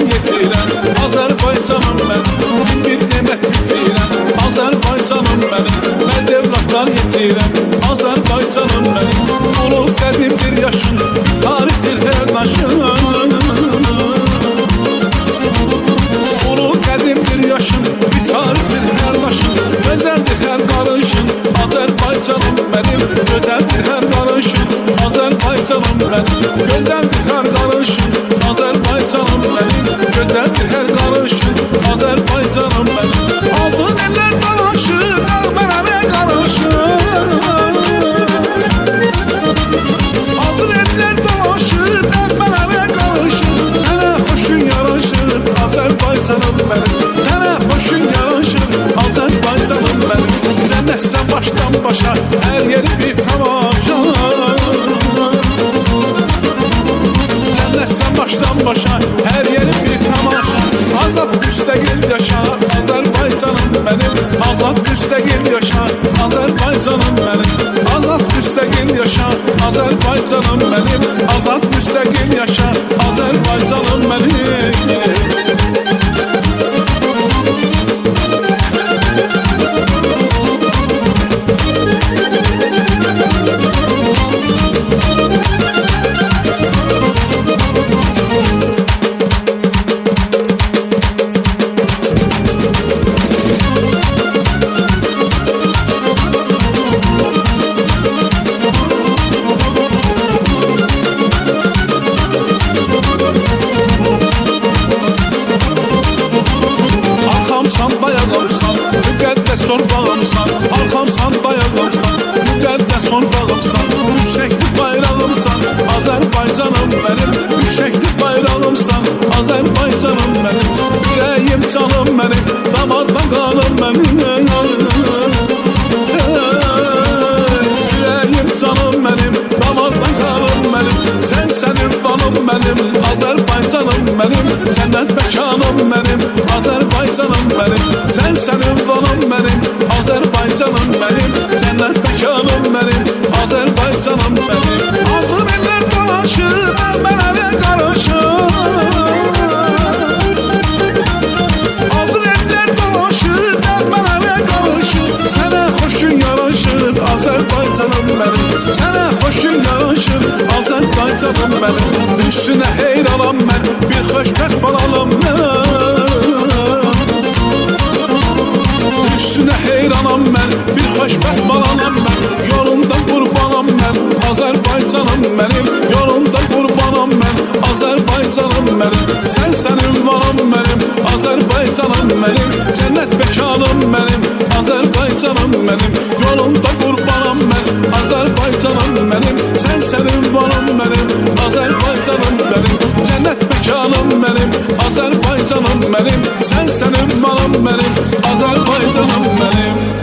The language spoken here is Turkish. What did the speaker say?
Yetiren Azerbaycanım ben, bin bir nimet bitiren Azerbaycanım benim, meldevlatlar yetiren Azerbaycanım benim, ulu qədimdir yaşın, bir tarihtir her naşın. Ulu qədimdir yaşın, bir tarihtir her naşın, gözəldir her qarışın Azerbaycanım benim, gözəldir her qarışın Azerbaycanım benim, gözəldir her qarışın Azerbaycanım benim, gözəldir her qarışın Azerbaycanım benim. Aldığın eller daraşır, mənə qarışır. Aldığın eller daraşır, mənə qarışır. Sənə xoşun yaraşır Azerbaycanım benim, sənə xoşun yaraşır Azerbaycanım benim. Cənnətsən başdan başa, hər yeri bir tamaşa. Cənnətsən başdan başa, hər yeri bir tamaşa. Azad müstəqil yaşa Azerbaycanım benim, azad müstəqil yaşa Azerbaycanım benim, azad müstəqil yaşa Azerbaycanım benim, azad müstəqil yaşa Azerbaycanım benim. Müqəddəs torpağımsan, arxamsan, dayağımsan, müqəddəs torpağımsan, yüksəkli bayrağımsan, Azerbaycanım benim, yüksəkli bayrağımsan, Azerbaycanım benim, ürəyim canım benim, damardan qanım benim, ürəyim canım benim, damardan qanım benim, sənin vanım benim, Azerbaycanım benim, cənnət məkanım benim, Azerbaycanım benim, sənin vanım benim, Azerbaycanım benim, cənnət məkanım benim, Azerbaycanım benim. Aldığım eller dolaşır, mənə qarışır. Aldığım eller dolaşır, mənə qarışır. Sənə xoşun yaraşır Azerbaycanım benim, sənə xoşun yaraşır Azerbaycanım benim. Üstünə heyranam mən, bir xoşbəxt balalım mən. Üstünə heyranam mən, bir xoşbəxt balanam mən. Yolunda qurbanam mən, Azerbaycanım benim, yolunda qurbanam mən, Azerbaycanım benim. Sənin vanam benim, Azerbaycanım benim, cənnət məkanım benim, Azerbaycanım benim. Yolunda qurbanam mən, Azerbaycanım benim, sənin vanam benim, Azerbaycanım benim, cənnət məkanım benim, Azerbaycanım benim. Sənin vanam benim, Azerbaycanım benim.